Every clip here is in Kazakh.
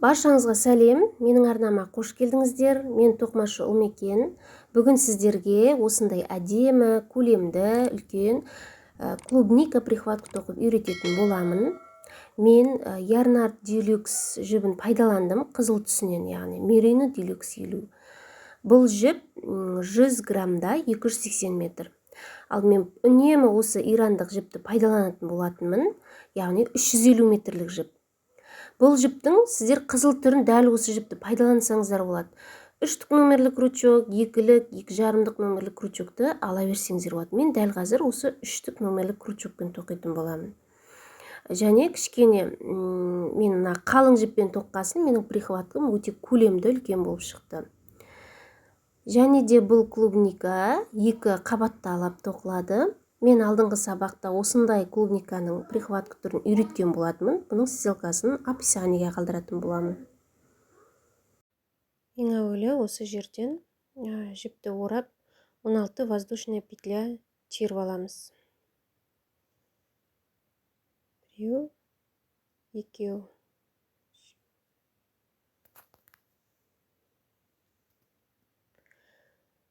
Баршаңызға сәлем, менің арнама қош келдіңіздер. Мен Тоқмашы Ұлмекен. Бүгін сіздерге осындай әдемі, көлемді, үлкен клубника прихватка тоқып үйрететін боламын. Мен Ярнард Deluxe жібін пайдаландым, қызыл түсінен, яғни Merino Deluxe 50. Бұл жіп 100 грамда 280 метр. Ал мен үнемі осы ирандық жіпті пайдаланатын болатынмын, яғни 350 метрлік жіп. Бұл жіптің сіздер қызыл түрін дәл осы жіпті пайдалансаңыздар болады. 3-тік номерлік крючок, 2-лік, 2,5-дік номерлік крючокты ала берсеңіздер болады. Мен дәл қазір осы 3-тік номерлік крючокпен тоқитын боламын. Және кішкене мен қалың жіппен тоққасын, менің прихваткам өте көлемді, үлкен болып шықты. Және де бұл клубника 2 қабатталып тоқылады. Мен алдыңғы сабақта осындай клубниканың прихватка түрін үйреткен болатынмын. Бұның ссылкасын описаниеге қалдыратын боламын. Ең әуелі осы жерден жіпті орап 16 воздушная петля теріп аламыз. 1, 2.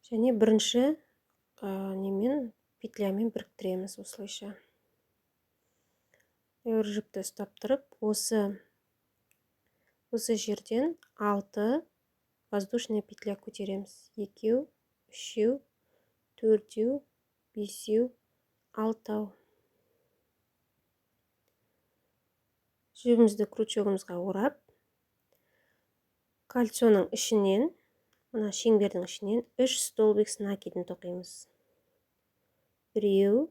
Және бірінші петлямен біріктіреміз осылайша. Бір жіпті ұстап тұрып, осы жерден 6 воздушная петля көтереміз. 2, 3, 4, 5, 6. Жібімізді крючогымызға орап, кольцоның ішінен, мына шеңбердің ішінен 3 столбик с накидін тоқимыз. 1,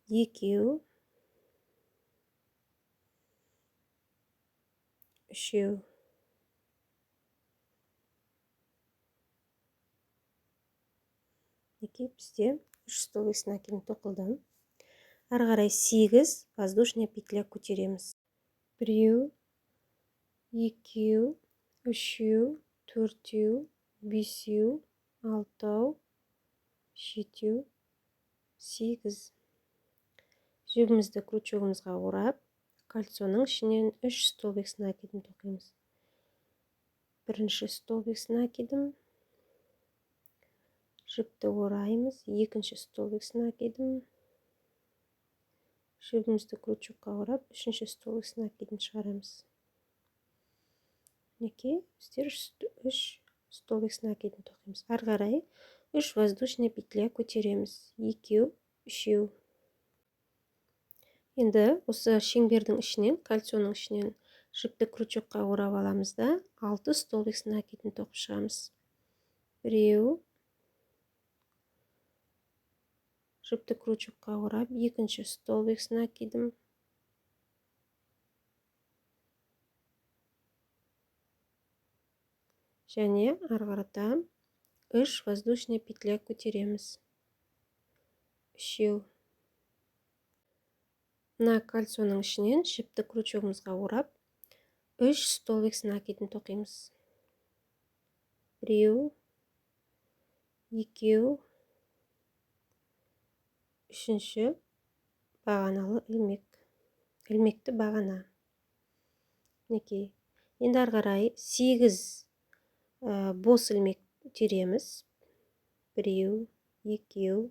2, 3. Бізде 3 столбик с накидін тоқылды. Ары қарай 8 воздушная петля көтереміз. 1, 2, 3, 4, 5, 6, 7, 8. Жібімізді крючогымызға орап, кольцоның ішінен 3 столбик с накидін тоқимыз. Бірінші столбик с накидім. Жіпті ораймыз. Екінші столбик с накидім. Жібімізді крючокқа орап, үшінші столбик с накидін шығарамыз. Біздер 3 столбик с накидін тоқимыз. Ары қарай 3 воздушная петля көтереміз. 2, 3. Енді осы шеңбердің ішінен, кольцоның ішінен жіпті крючокқа орап аламыз да, 6 столбик с накидін тоқып шығамыз. 1. Жіпті крючокқа орап, екінші столбик с накидім. Және ары қарата 3 воздушная петля көтереміз. 3. Мына кольцоның ішінен жіпті крючогымызға орап, 3 столбик с накидін тоқимыз. 1, 2, 3 бағаналы ілмекті бағана. Енді ары қарай 8 бос ілмек тереміз. 1, 2,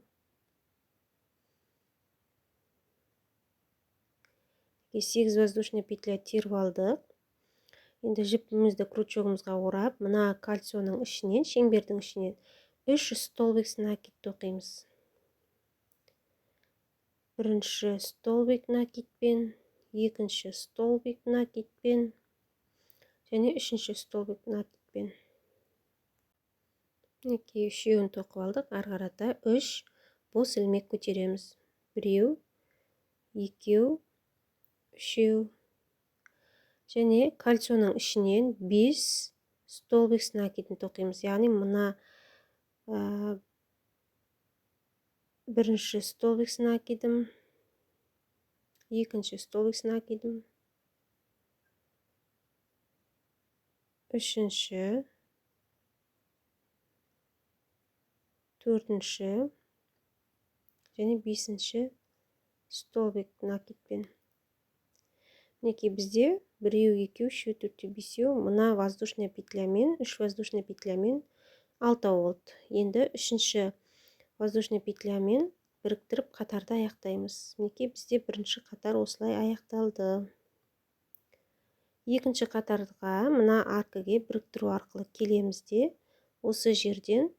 8 воздушная петля теріп алдық. Енді жіпімізді крючогымызға орап, мына кольцоның ішінен, шеңбердің ішінен 3 столбик с накид тоқимыз. Бірінші столбик накидпен, екінші столбик накидпен, және үшінші столбик накидпен. Үшеуін тоқып алдық. Ары қарата 3 бос ілмек көтереміз. 1, 2, 3. Және кольцоның ішінен 5 столбик с накидін тоқимыз. Яғни мына бірінші столбик с накидім, екінші столбик с накидім, үшінші, төртінші және бесінші столбик накидпен. Бізде біреу, екеу, үшеу, төртеу, бесеу, мына воздушная петлямен, үш воздушная петлямен алтау болды. Енді үшінші воздушная петлямен біріктіріп қатарды аяқтаймыз. Мінекей бізде бірінші қатар осылай аяқталды. Екінші қатарға мына аркіге біріктіру арқылы келеміз де, осы жерден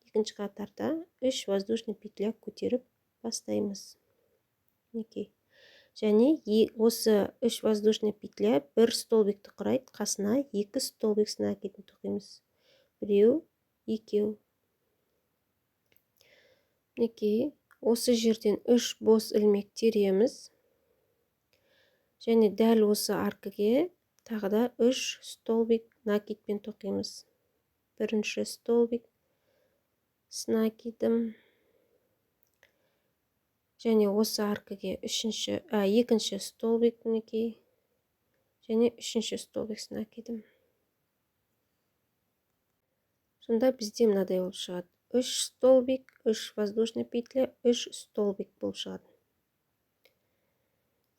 екінші қатарда 3 воздушный петля көтеріп бастаймыз. Мінекей. Және осы 3 воздушный петля бір столбикті құрайды, қасына 2 столбик накидін тоқимыз. Біреу, екеу. Мінекей, осы жерден 3 бос ілмек тереміз. Және дәл осы аркіге тағы да 3 столбик накидпен тоқимыз. Бірінші столбик с накидым. Және осы аркіге екінші столбик мінекей. Және үшінші столбик с накидым. Сонда бізде мынадай болып шығады. 3 столбик, 3 воздушный петля, 3 столбик болып шығады.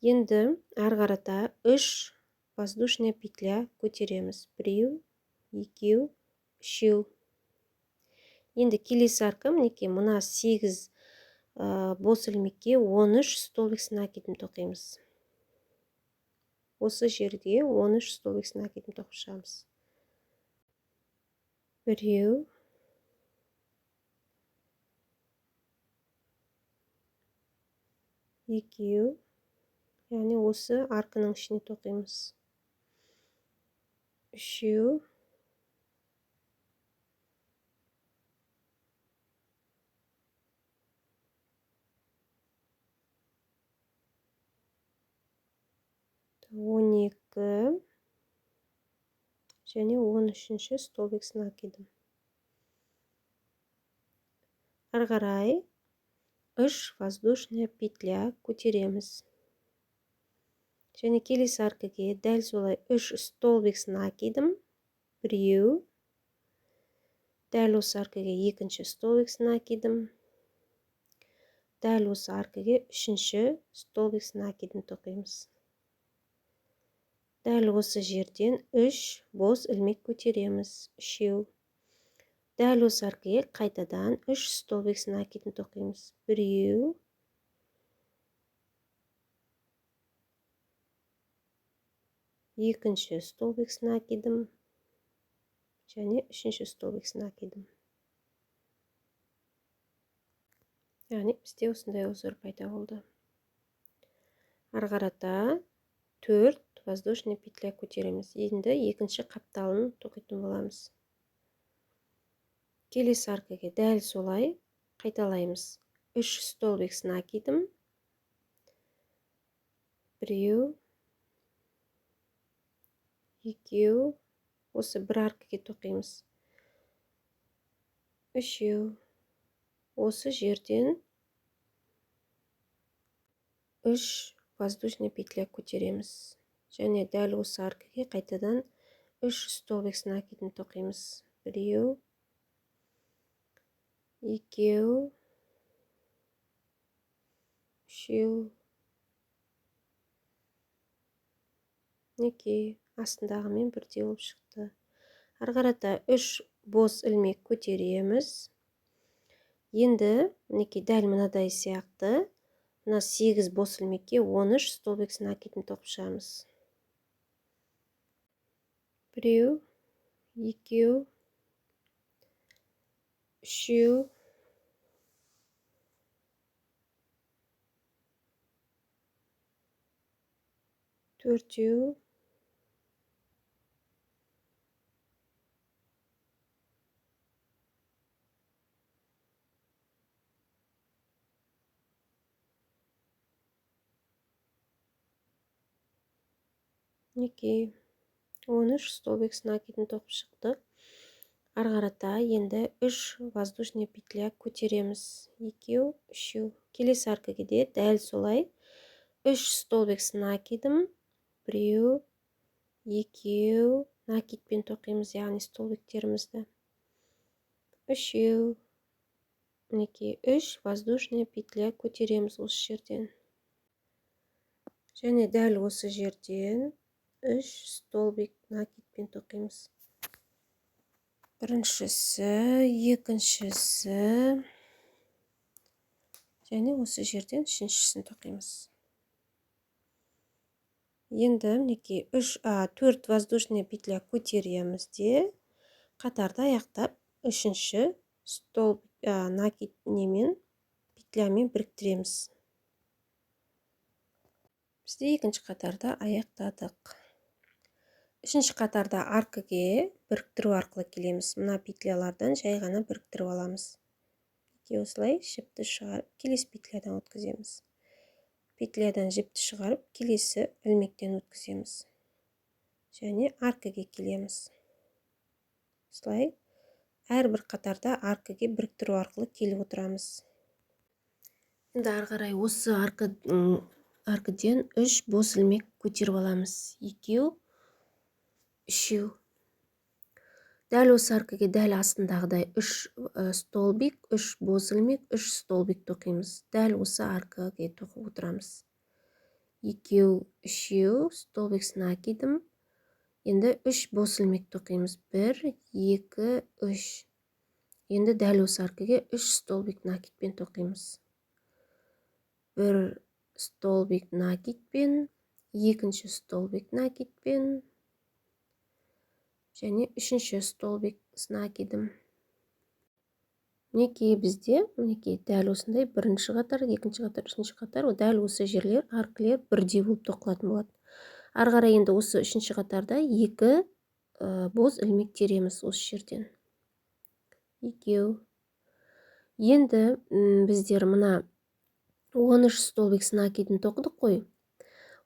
Енді арғарата 3 воздушная петля көтереміз. Біреу, екеу, үшеу. Енді келесі арка мінекей мына 8 бос ілмекке 13 столбик с накидін тоқимыз. Осы жерде 13 столбик с накидін тоқып шығамыз. Біреу, екеу, яғни осы аркының ішіне тоқимыз. Үшеу, он екі, және 13-ші столбик с накидым. Арғарай 3 воздушная петля көтереміз. Және келесі аркіге дәл солай 3 столбик с накидым. Біреу, дәл осы аркіге екінші столбик с накидым. Дәл осы аркіге үшінші столбик с накидін тоқимыз. Дәл осы жерден 3 бос ілмек көтереміз. Үшеу. Дәл осы аркіге қайтадан 3 столбик с накидін тоқимыз. Біреу, екінші столбик с накидым. Және үшінші столбик с накидым. Яғни бізде осындай узор пайда болды. Арғарата 4 воздушный петля көтереміз. Енді екінші қапталын тоқитын боламыз. Келесі аркіге дәл солай қайталаймыз. 3 столбик с накидым. Біреу, екеу, осы бір аркіге тоқимыз. Үшеу, осы жерден 3 воздушный петля көтереміз. Және дәл осы аркіге қайтадан 3 столбик с накидін тоқимыз. Біреу, екеу, үшеу. Мінекей, астындағымен бірдей болып шықты. Арғарата 3 бос ілмек көтереміз. Енді мінекей дәл мынадай сияқты мына 8 бос ілмекке 13 столбик с накидін тоқып шығамыз. Біреу, екеу, үшеу, төртеу, мінекей 13 столбик с накидін тоқып шықтық. Арғарата енді 3 воздушный петля көтереміз. Екеу, үшеу. Келесі аркіге де дәл солай 3 столбик с накидым. Біреу, екеу, накидпен тоқимыз, яғни столбиктерімізді. Үшеу. Мінекей 3 воздушный петля көтереміз осы жерден. Және дәл осы жерден 3 столбик накидпен тоқимыз. Біріншісі, екіншісі, және осы жерден үшіншісін тоқимыз. Енді мінекей 4 воздушный петля көтереміз де қатарды аяқтап үшінші столбик накид немен петлямен біріктіреміз. Бізде екінші қатарда аяқтадық. Үшінші қатарда аркіге біріктіру арқылы келеміз. Мына петлялардан жай ғана біріктіріп аламыз. Осылай жіпті шығарып, келесі петлядан өткіземіз. Петлядан жіпті шығарып, келесі ілмектен өткіземіз. Және аркіге келеміз. Осылай әрбір қатарда аркіге біріктіру арқылы келіп отырамыз. Енді ары қарай осы аркіден 3 бос ілмек көтеріп аламыз. 2, 3. Дәл осы аркіге дәл астындағыдай 3 столбик, 3 бос ілмек, 3 столбик тоқимыз. Дәл осы аркіге тоқып отырамыз. 2, 3 столбик накидім. Енді 3 бос ілмек тоқимыз. 1, 2, 3. Енді дәл осы аркіге 3 столбик накидпен тоқимыз. 1 столбик накидпен, екінші столбик накидпен, және үшінші столбик накидім. Мінекей бізде, дәл осындай бірінші қатар, екінші қатар, үшінші қатар, дәл осы жерлер, аркілер бірдей болып тоқылатын болады. Ары қарай енді осы үшінші қатарда 2 бос ілмек тереміз осы жерден. 2. Енді біздер мына 13 столбик накидін тоқыдық қой.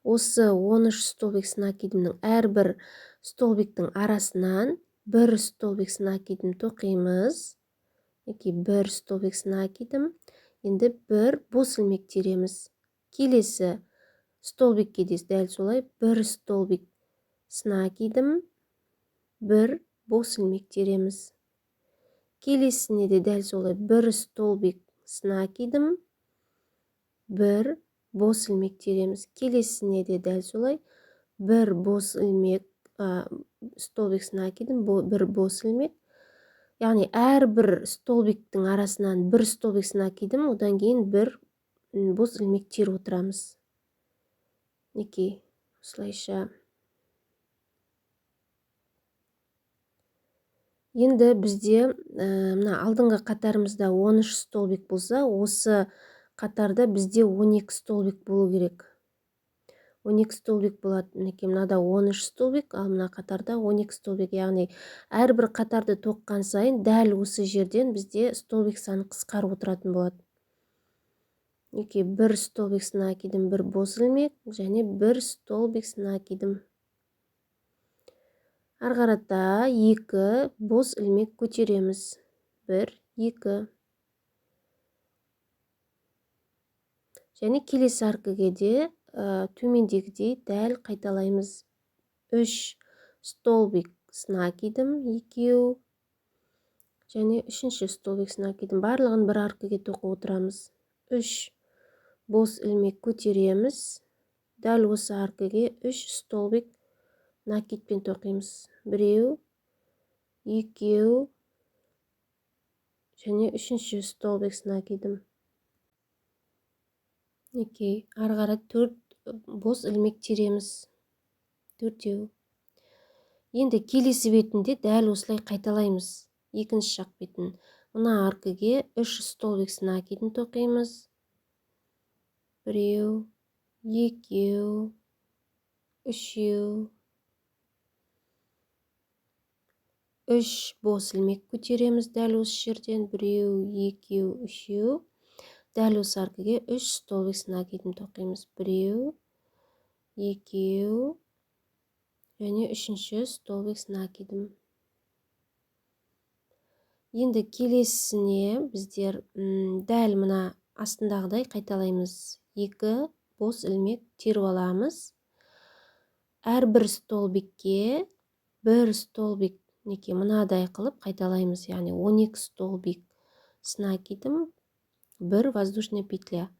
Осы 13 столбик накидімнің әрбір столбиктің арасынан 1 столбик накидін тоқимыз. 1 столбик накидім. Енді 1 бос ілмек тереміз. Келесі столбикке де дәл солай 1 столбик накидім. 1 бос ілмек тереміз. Келесіне де дәл солай 1 столбик накидім. 1 бос ілмек тереміз. Келесіне де дәл солай 1 бос ілмек столбик накидім, 1 бос ілмек. Яғни әрбір столбиктің арасынан 1 столбик накидім, одан кейін 1 бос ілмек теріп отырамыз. Осылайша. Енді бізде мына алдыңғы қатарымызда 13 столбик болса, осы қатарда бізде 12 столбик болу керек. 12 столбик болады. Мінекей мынада 13 столбик, ал мына қатарда 12 столбик. Яғни әрбір қатарды тоққан сайын дәл осы жерден бізде столбик саны қысқарып отыратын болады. 1 столбик накидім, 1 бос ілмек, және 1 столбик накидім. Ары қарата 2 бос ілмек көтереміз. 1, 2. Және келесі аркіге де төмендегідей дәл қайталаймыз. 3 столбик накидім, 2. Және үшінші столбик накидім. Барлығын бір аркіге тоқып отырамыз. 3 бос ілмек көтереміз. Дәл осы аркіге 3 столбик накидпен тоқимыз. 1, 2. Және үшінші столбик накидім. Ары қарай 4 бос ілмек тереміз. 4. Енді келесі бетінде дәл осылай қайталаймыз. Екінші жақ бетін. Мына аркіге 3 столбик накидін тоқимыз. 1, 2, 3. 3 бос ілмек көтереміз дәл осы жерден. 1, 2, 3. Дәл осы аркіге 3 столбик накидін тоқимыз. 1, 2. Және үшінші столбик накидім. Енді келесіне біздер дәл мына астындағыдай қайталаймыз. 2 бос ілмек теріп аламыз. Әрбір столбикке 1 столбик мынадай қылып қайталаймыз. Яғни 12 столбик накидім, 1 воздушная петля.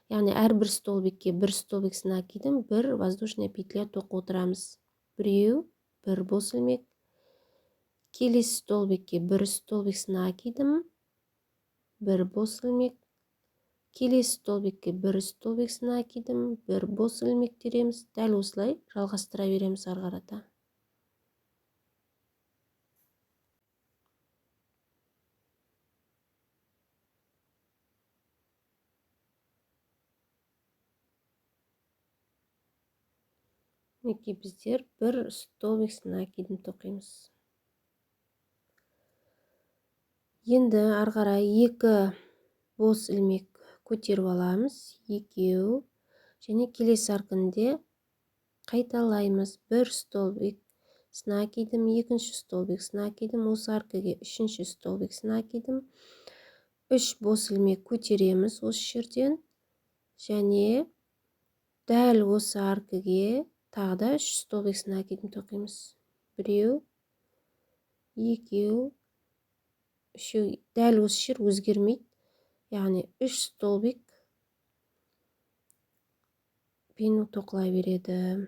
Яғни әрбір столбикке 1 столбик накидім, 1 воздушная петля тоқып отырамыз. біреу, бір бос ілмек. Келесі столбикке бір столбик сына кидім, бір бос ілмек. Келесі столбикке бір столбик сына кидім, бір бос ілмек тереміз. Дәл осылай жалғастыра береміз ары қарата. Мінекей біздер бір столбик сына кидім тоқимыз. Енді ары қарай екі бос ілмек көтеріп аламыз. Екеу. Және келесі аркінде қайталаймыз. Бір столбик сына кидім, екінші столбик сына кидім, осы аркіге үшінші столбик сына кидім. Үш бос ілмек көтереміз осы жерден. Және дәл осы аркіге тағы да үш столбик сына кидім тоқимыз. Біреу, екеу, үшеу. Дәл осы жер өзгермейді. Яғни үш столбик пен тоқылай береді.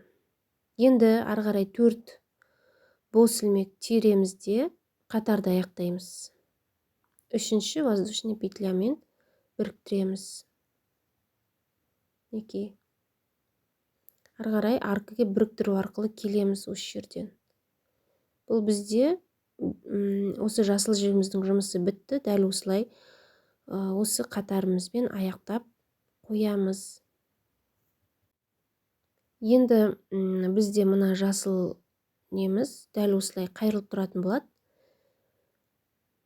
Енді ары қарай төрт бос ілмек тереміз де қатарды аяқтаймыз. Үшінші воздушный петлямен біріктіреміз. Мінекей. Ары қарай аркіге біріктіру арқылы келеміз осы жерден. Бұл бізде осы жасыл жібіміздің жұмысы бітті. Дәл осылай осы қатарымызбен аяқтап қоямыз. Енді бізде мына жасыл неміз дәл осылай қайрылып тұратын болады.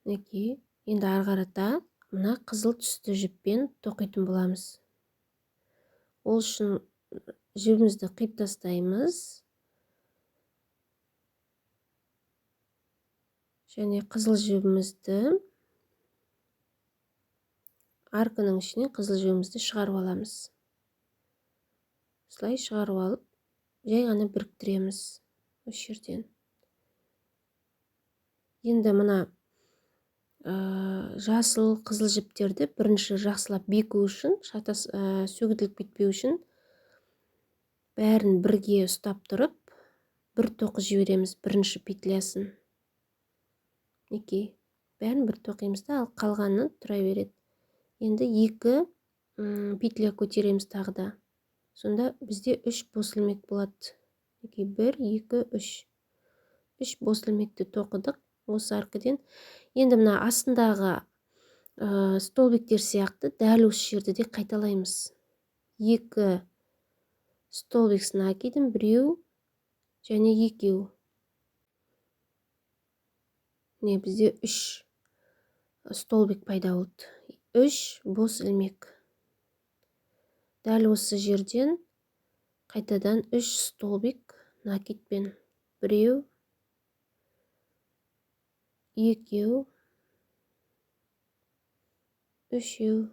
Мінекей. Енді ары қарата мына қызыл түсті жіппен тоқитын боламыз. Ол үшін жібімізді қиып тастаймыз. Және қызыл жібімізді аркының ішіне қызыл жібімізді шығарып аламыз. Осылай шығарып алып, жай ғана біріктіреміз осы жерден. Енді мына жасыл қызыл жіптерді бірінші жақсылап беку үшін, сөгітіліп кетпеу үшін бәрін бірге ұстап тұрып, бір тоқы жібереміз бірінші петлясын. Мінекей. Бәрін бір тоқимыз да, ал қалғаны тұра береді. Енді екі петля көтереміз тағы да. Сонда бізде үш бос ілмек болады. Мінекей, бір, екі, үш. Үш бос ілмекті тоқыдық осы аркіден. Енді мына астындағы столбиктер сияқты дәл осы жерді де қайталаймыз. Екі столбик сына кидім, біреу және екеу. Бізде үш столбик пайда болды. Үш бос ілмек. Дәл осы жерден қайтадан үш столбик накидпен. Біреу, екеу, үшеу.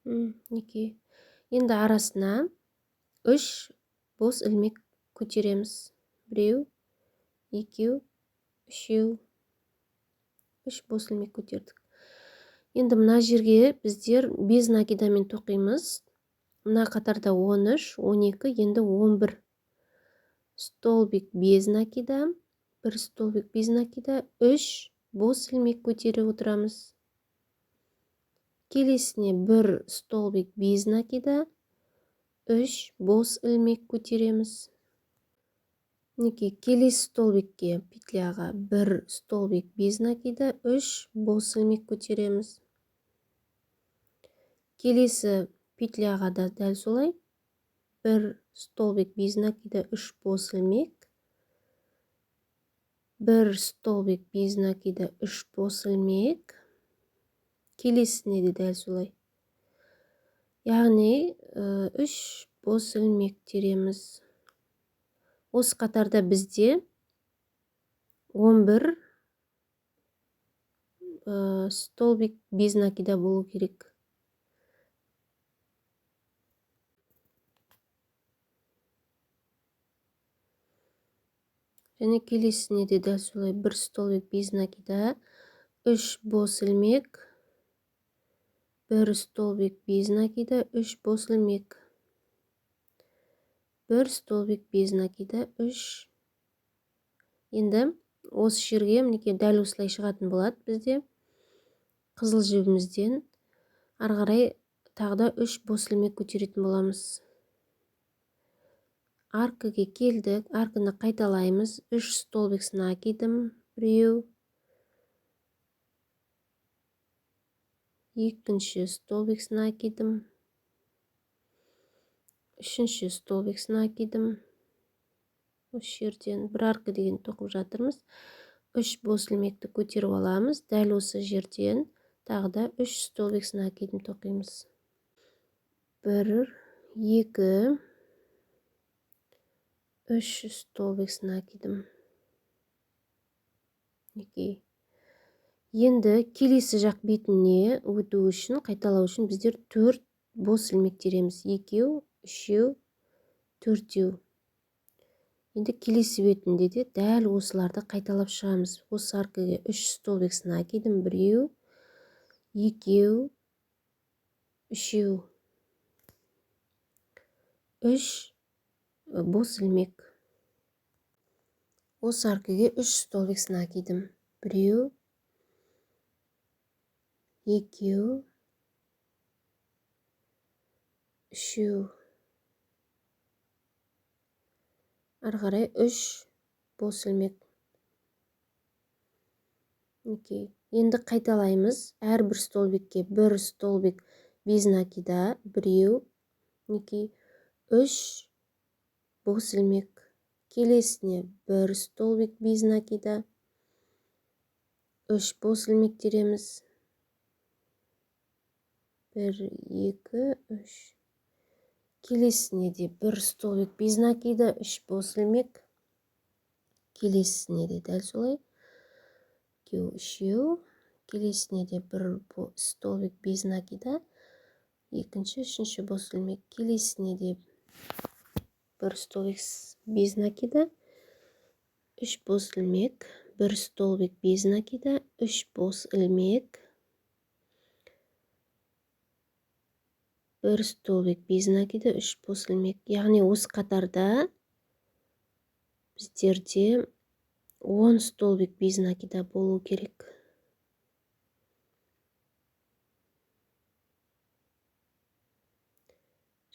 Мінекей. Енді арасына үш бос ілмек көтереміз. Біреу, екеу, үшеу. Үш бос ілмек көтердік. Енді мына жерге біздер без накидамен тоқимыз. Мына қатарда 13, 12, енді 11. Столбик без накида, бір столбик без накида, үш бос ілмек көтеріп отырамыз. Келесіне бір столбик без накида, үш бос ілмек көтереміз. Мінекей, келесі столбикке петляға бір столбик без накида, үш бос ілмек көтереміз. Келесі петляға да дәл солай. Бір столбик без накида, үш бос ілмек. Бір столбик без накида, үш бос ілмек. Келесіне де дәл солай. Яғни үш бос ілмек тереміз. Осы қатарда бізде 11 столбик без накида болу керек. Және келесіне де дәл солай бір столбик без накида, үш бос ілмек, бір столбик без накида, үш бос ілмек. 1 столбик без накида 3. Енді осы жерге мінекей дәл осылай шығатын болады бізде. Қызыл жібімізден ары қарай тағы да 3 бос ілмек көтеретін боламыз. Аркіге келдік, аркыны қайталаймыз. 3 столбик накидым, 1, екінші столбик накидым, үшінші столбик накидым. Осы жерден бір арка деген тоқып жатырмыз. 3 бос ілмекті көтеріп аламыз. Дәл осы жерден тағы да 3 столбик накидым тоқимыз. 1, 2, 3 столбик накидым. Енді келесі жақ бетіне өту үшін, қайталау үшін біздер 4 бос ілмек тереміз. 2, 3, 4. Енді келесі бетінде де дәл осыларды қайталап шығамыз. Осы аркаға 3 столбик накидым, 1, 2, 3. 3 бос ілмек. Осы аркаға 3 столбик накидым, 1, 2, 3. Ары қарай 3 бос ілмек. Енді қайталаймыз. Әрбір столбикке 1 столбик без накида, 1, 2, 3 бос ілмек. Келесіне 1 столбик без накида, 3 бос ілмек тереміз. 1, 2, 3. Келесіне де 1 столбик без накида, 3 бос ілмек. Келесіне де дәл солай. 2, 3. Келесіне де 1 столбик без накида, екінші, үшінші бос ілмек. Келесіне де 1 столбик без накида, 3 бос ілмек. 1 столбик без накида, 3 бос ілмек. 1 столбик без накида, 3 бос ілмек. Яғни осы қатарда біздерде 10 столбик без накида болу керек.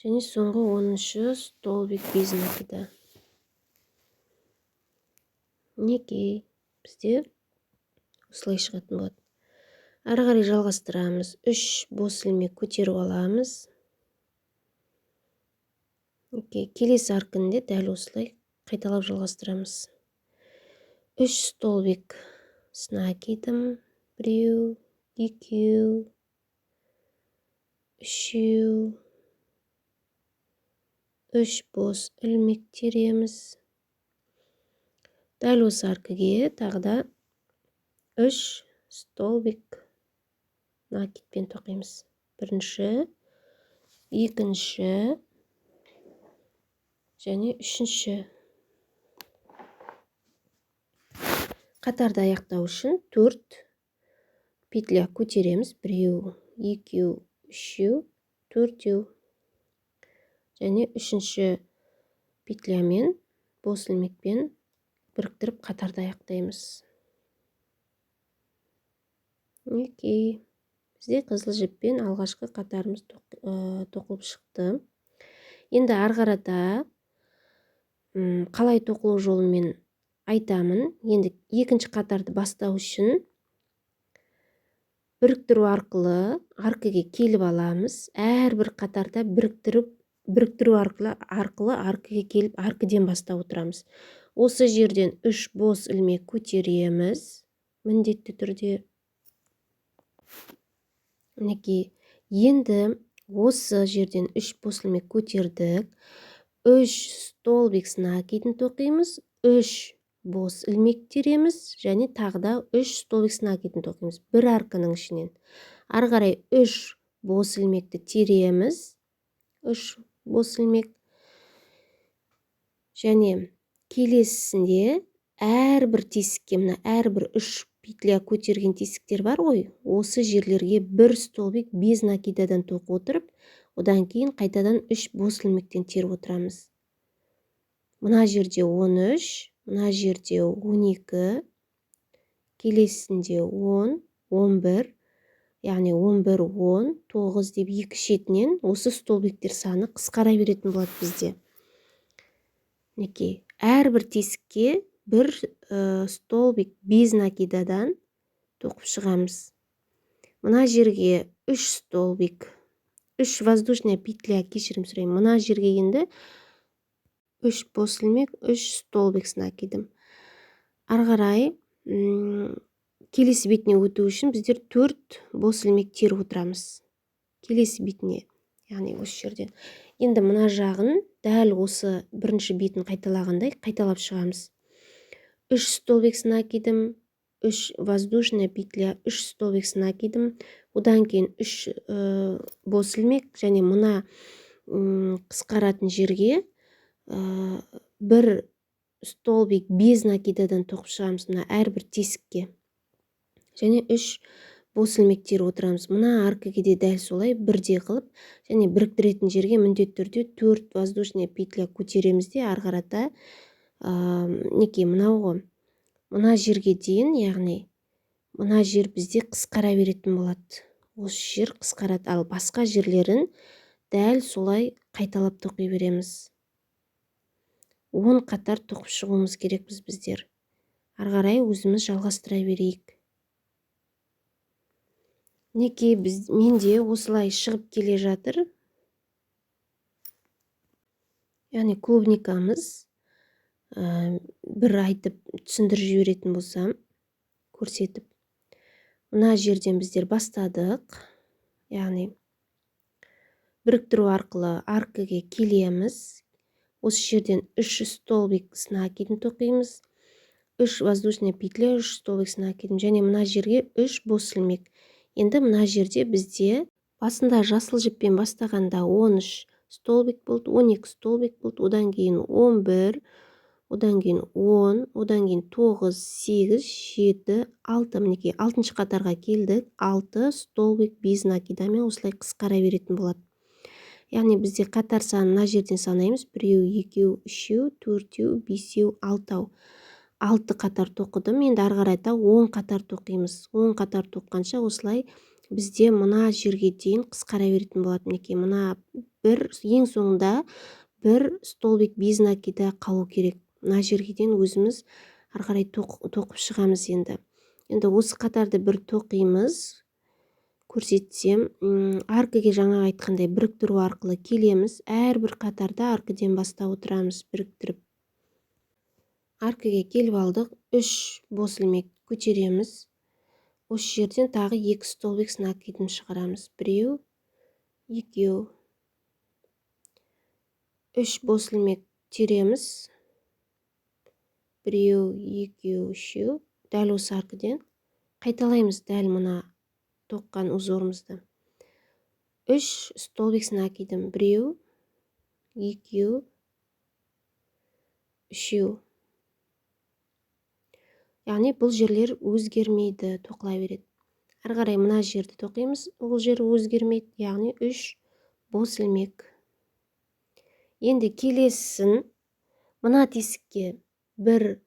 Және соңғы 10-шы столбик без накида. Мінекей бізде осылай шығатын болады. Ары қарай жалғастырамыз. 3 бос ілмек көтеріп аламыз. Келесі аркінде дәл осылай қайталап жалғастырамыз. 3 столбик накидым, 1, 2, 3, 3 бос ілмек тереміз. Дәл осы аркіге тағы да 3 столбик накидпен тоқимыз. Бірінші, екінші және үшінші. Қатарды аяқтау үшін 4 петля көтереміз. 1, 2, 3, 4. Және үшінші петлямен, бос ілмекпен біріктіріп қатарды аяқтаймыз. Бізде қызыл жіппен алғашқы қатарымыз тоқылып шықты. Енді арғарада қалай тоқылу жолымен айтамын. Енді екінші қатарды бастау үшін біріктіру арқылы аркіге келіп аламыз. Әрбір қатарда біріктіру арқылы аркіге келіп аркіден бастап отырамыз. Осы жерден 3 бос ілмек көтереміз. Міндетті түрде. Енді осы жерден 3 бос ілмек көтердік. 3 столбик накидін тоқимыз. 3 бос ілмек тереміз. Және тағы да 3 столбик накидін тоқимыз. Бір арканың ішінен. Ары қарай 3 бос ілмекті тереміз. 3 бос ілмек. Және келесінде әрбір тесікке, әрбір 3 петля көтерген тесіктер бар ғой, осы жерлерге 1 столбик без накидадан тоқып отырып, одан кейін қайтадан 3 бос ілмектен теріп отырамыз. Мына жерде 13, мына жерде 12, келесінде 10, 11, яғни 11, 10, 9 деп екі шетінен осы столбиктер саны қысқара беретін болады бізде. Мінекей, әрбір тесікке бір столбик без накидадан тоқып шығамыз. Мына жерге 3 столбик, 3 воздушная петля, кешірім сұраймын. Мына жерге енді 3 бос ілмек, 3 столбик накидым. Ары қарай келесі бетіне өту үшін біздер 4 бос ілмек теріп отырамыз. Келесі бетіне, яғни осы жерден. Енді мына жағын дәл осы бірінші бетін қайталағандай қайталап шығамыз. 3 столбик накидым, 3 воздушная петля, 3 столбик накидым. Одан кейін 3 бос ілмек және мына қысқаратын жерге бір столбик без накидадан тоқып шығамыз мына әрбір тесікке. Және 3 бос ілмектер отырамыз. Мына аркіге де дәл солай бірдей қылып, және біріктіретін жерге міндетті түрде 4 воздушная петля көтереміз де ары қарата неке мынау ғой. Мына жерге дейін, яғни мына жер бізде қысқара беретін болады. Осы жер қысқарады, ал басқа жерлерін дәл солай қайталап тоқи береміз. 10 қатар тоқып шығуымыз керекпіз біздер. Ары қарай өзіміз жалғастыра берейік. Неке менде осылай шығып келе жатыр. Яғни клубникамыз бір айтып түсіндіріп жіберетін болсам, көрсетіп. Мына жерден біздер бастадық. Яғни біріктіру арқылы аркіге келеміз. Осы жерден 3 столбик накидын тоқимыз. 3 воздушная петля, 3 столбик накидым. Және мына жерге 3 бос ілмек. Енді мына жерде бізде басында жасыл жіппен бастағанда 13 столбик болды, 12 столбик болды, одан кейін 11, одан кейін 10, одан кейін 9, 8, 7, 6, мінекей 6-шы қатарға келдік, 6 столбик без накидамен осылай қысқара беретін болады. Яғни бізде қатар санын мына жерден санаймыз. 1, 2, 3, 4, 5, 6. 6 қатар тоқыдым. Енді ары қарайта 10 қатар тоқимыз. 10 қатар тоққанша осылай бізде мына жерге дейін қысқара беретін болады. Мінекей мына ең соңында бір столбик без накида қалу керек. Мына жерге дейін өзіміз ары қарай тоқып шығамыз енді. Енді осы қатарды бір тоқимыз. Көрсетсем, аркіге жаңа айтқандай біріктіру арқылы келеміз. Әрбір қатарда аркіден бастап отырамыз біріктіріп. Аркіге келіп алдық, 3 бос ілмек көтереміз. Осы жерден тағы 2 столбик накидын шығарамыз. 1, 2, 3 бос ілмек тереміз. 1, 2, 3. Дәл осы аркіден қайталаймыз дәл мына тоққан узорымызды. 3 столбик накидым. 1, 2, 3. Яғни бұл жерлер өзгермейді, тоқыла береді. Ары қарай мына жерді тоқимыз, ол жер өзгермейді, яғни 3 бос ілмек. Енді келесін мына тесікке бір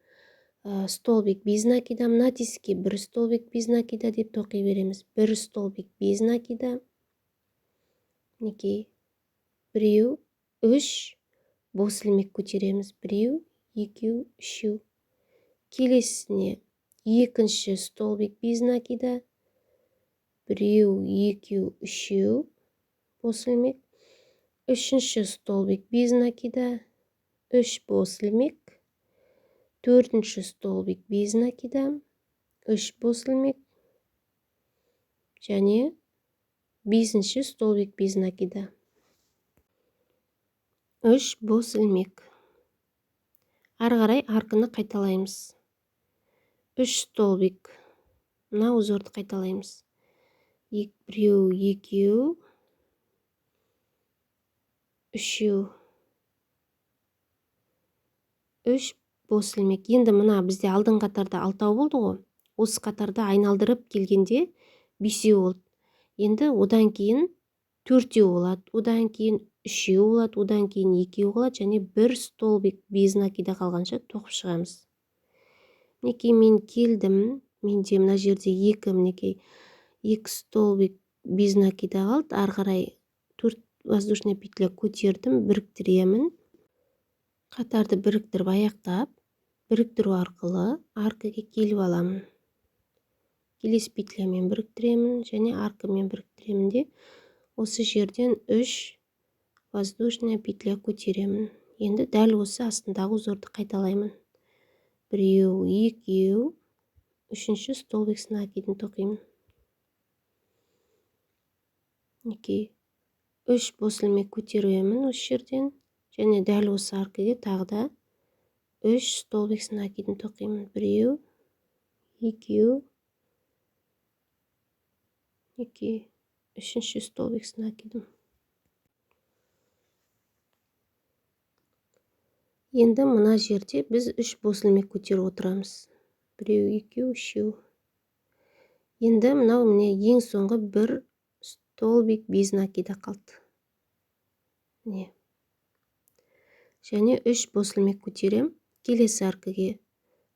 столбик без накида, мына тесікке бір столбик без накида деп тоқи береміз. Бір столбик без накида. Мінекей 1, 3 бос ілмек көтереміз. 1, 2, 3. Келесіне екінші столбик без накида. 1, 2, 3 бос ілмек. Үшінші столбик без накида. 3 бос ілмек. Төртінші столбик без накида. 3 бос ілмек. Және 5-ші столбик без накида. 3 бос ілмек. Ары қарай аркыны қайталаймыз. 3 столбик. Мына узорды қайталаймыз. 1, 2, 3. 3 бос ілмек. Енді мына бізде алдың қатарда 6 болды ғой. Осы қатарда айналдырып келгенде 5 болды. Енді одан кейін 4 болады. Одан кейін үшеу болады, одан кейін екеу қалады, және бір столбик без накида қалғанша тоқып шығамыз. Мінекей мен келдім, менде мына жерде мінекей 2 столбик без накида қалды, ары қарай 4 воздушная петля көтердім, біріктіремін. Қатарды біріктіріп аяқтап, біріктіру арқылы аркаға келіп аламын. Келесі петлямен біріктіремін және аркамен біріктіремін де осы жерден 3 воздушная петля көтеремін. Енді дәл осы астындағы узорды қайталаймын. Біреу, екеу, үшінші столбик с накидын тоқимын. Мінекей 3 бос ілмек көтеремін осы жерден және дәл осы аркаға тағы да 3 столбик с накидын тоқимын. Біреу, екеу, үшінші столбик с накидым. Енді мына жерде біз 3 бос ілмек көтеріп отырамыз. Біреу, екеу, үшеу. Енді мынау міне ең соңғы бір столбик без накида қалды. Не. Және 3 бос ілмек көтерем. Келесі аркаға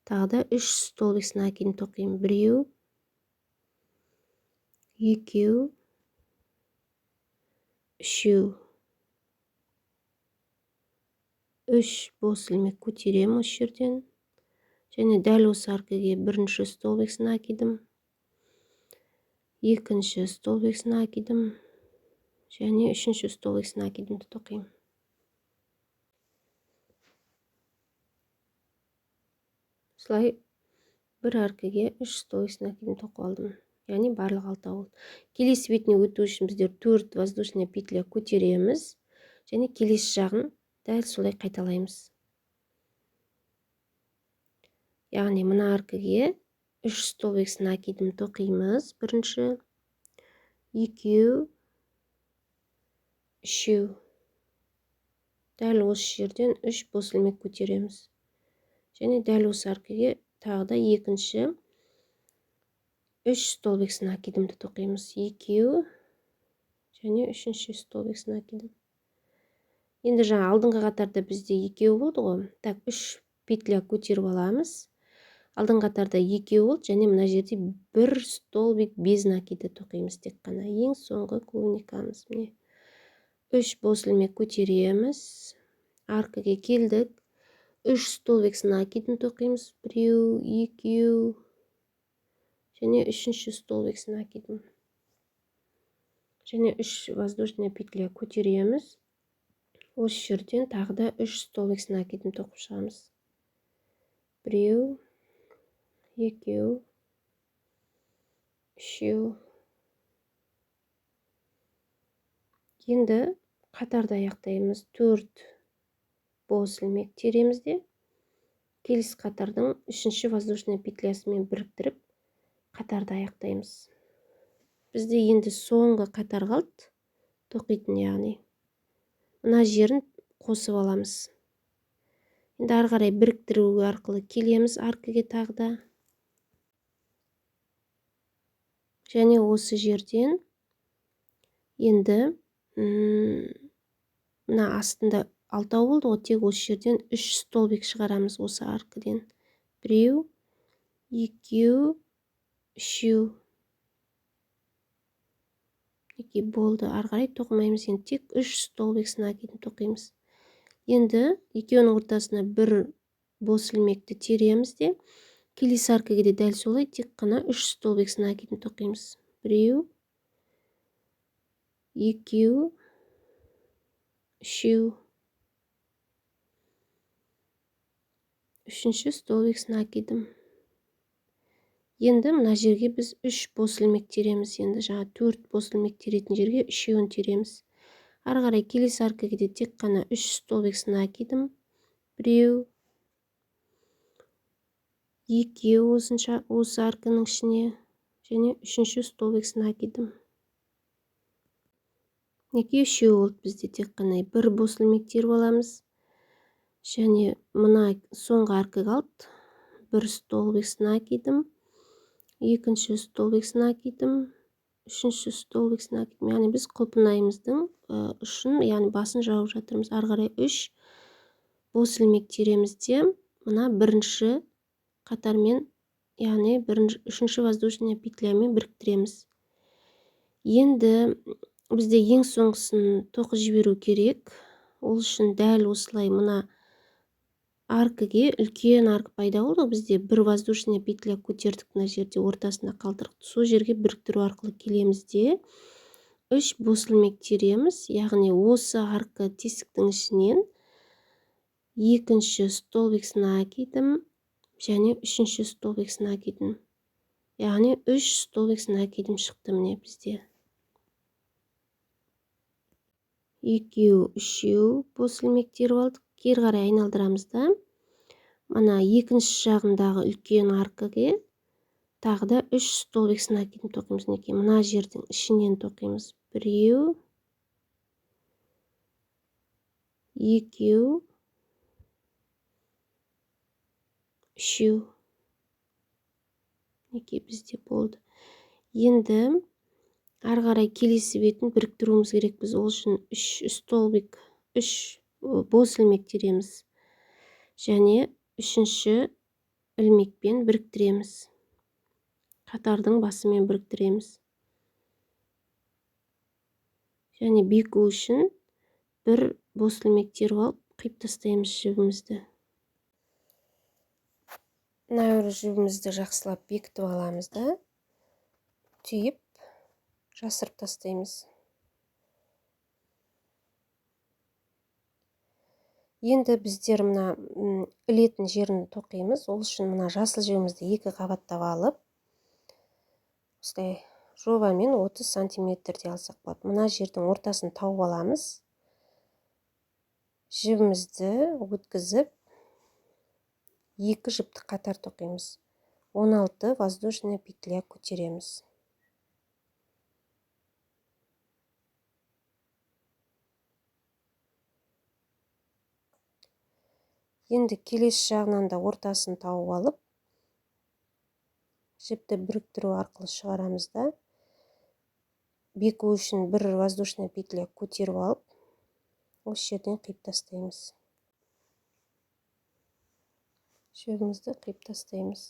тағы да 3 столбик с накидын тоқимын. Біреу, екеу, үшеу. 3 бос ілмек көтерем осы жерден. Және дәл осы аркаға бірінші столбик с накидым. Екінші столбик с накидым. Және үшінші столбик с накидымды тоқимын. Осылай бір аркаға 3 столбик с накидын тоқып алдым. Яғни барлық 6 болды. Келесі бетіне өту үшін біздер 4 воздушная петля көтереміз және келесі жағын дәл солай қайталаймыз. Яғни мына аркаға 3 столбик с накидын тоқимыз. Бірінші, екеу, үшеу. Дәл осы жерден 3 бос ілмек көтереміз. Және дәл осы аркаға тағы да екінші 3 столбик с накидымды тоқимыз. Екеу және үшінші столбик с накидым. Енді жаңа алдыңғы қатарда бізде екеу болды ғой. Так, 3 петля көтеріп аламыз. Алдыңғы қатарда екеу болды және мына жерде бір столбик без накида тоқимыз тек қана. Ең соңғы клубникамыз. Міне 3 бос ілмек көтереміз. Аркаға келдік. 3 столбик с накидын тоқимыз. Біреу, екеу және үшінші столбик с накидым. Және 3 воздушная петля көтереміз. Осы жерден тағы да 3 столбик с накидын тоқып шығамыз. Біреу, екеу, үшеу. Енді қатарды аяқтаймыз. 4 бос ілмек тереміз де келесі қатардың 3-ші воздушная петлясымен біріктіріп қатарды аяқтаймыз. Бізде енді соңғы қатар қалды. Тоқитын яғни. Мына жерін қосып аламыз. Енді ары қарай біріктіру арқылы келеміз аркаға тағы да. Және осы жерден енді мына астында 6 болды ғой, тек осы жерден 3 столбик шығарамыз осы аркадан. Біреу, екеу, үшеу. Мінекей болды. Ары қарай тоқымаймыз. Енді тек 3 столбик с накидын тоқимыз. Енді екеуінің ортасына бір бос ілмекті тереміз де келесі аркаға да дәл солай тек қана 3 столбик с накидын тоқимыз. Біреу, екеу, үшеу. Үшінші столбик с накидым. Енді мына жерге біз 3 бос ілмек тереміз. Енді жаңа 4 бос ілмек теретін жерге 3-еуін тереміз. Ары қарай келесі аркаға да тек қана 3 столбик с накидым. Біреу, екеу осы арканың ішіне және 3-ші столбик с накидым. Мінекей 3 болды бізде тек қана бір бос ілмек теріп аламыз. Және мына соңғы арка қалды. Бір столбик с накидым. Екінші столбик с накидым. үшінші столбик накидім. Яғни біз құлпынайымыздың ұшын, яғни басын жауып жатырмыз. Ары қарай 3 бос ілмек тереміз де мына бірінші қатармен, яғни үшінші воздушная петлямен біріктіреміз. Енді бізде ең соңғысын тоқып жіберу керек. Ол үшін дәл осылай мына аркіге үлкен арк пайда болды. Бізде бір воздушная петля көтердік, мына жерде ортасында қалдырдық. Сол жерге біріктіру арқылы келеміз де 3 бос ілмек тереміз. Яғни осы арка тесіктің ішінен екінші столбик накидім және үшінші столбик накидім. Яғни 3 столбик накидім шықты міне бізде. 2, 3 бос ілмек теріп алдық. Кері қарай айналдырамыз да. Мына екінші жағындағы үлкен аркаға тағы да 3 столбик накидім тоқимыз. Мына жердің ішінен тоқимыз. 1, 2, 3. Бізде болды. Енді ары қарай келесі бетін біріктіруіміз керек. Біз ол үшін 3 бос ілмек тереміз және үшінші ілмекпен біріктіреміз. Қатардың басымен біріктіреміз. Және беку үшін бір бос ілмек теріп алып, қиып тастаймыз жібімізді. Мына жібімізді жақсылап бекітіп аламыз да, түйіп жасырып тастаймыз. Енді біздер мына ілетін жерін тоқимыз. Ол үшін мына жасыл жібімізді 2 қабаттап алып, осылай жобамен 30 сантиметрде алсақ болады. Мына жердің ортасын тауып аламыз. Жібімізді өткізіп 2 жіпті қатар тоқимыз. 16 воздушная петля көтереміз. Енді келесі жағынан да ортасын тауып алып, жіпті біріктіру арқылы шығарамыз да, беку үшін бір воздушная петля көтеріп алып, осы жерден қиып тастаймыз. Жібімізді қиып тастаймыз.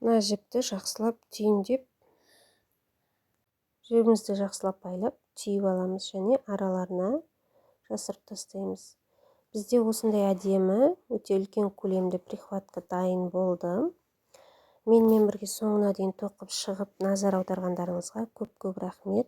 Мына жіпті жақсылап түйіндеп, жібімізді жақсылап байлап, түйіп аламыз және араларына жасырып тастаймыз. Бізде осындай әдемі, өте үлкен көлемді прихватка дайын болды. Менімен бірге соңына дейін тоқып шығып, назар аударғандарыңызға көп-көп рахмет.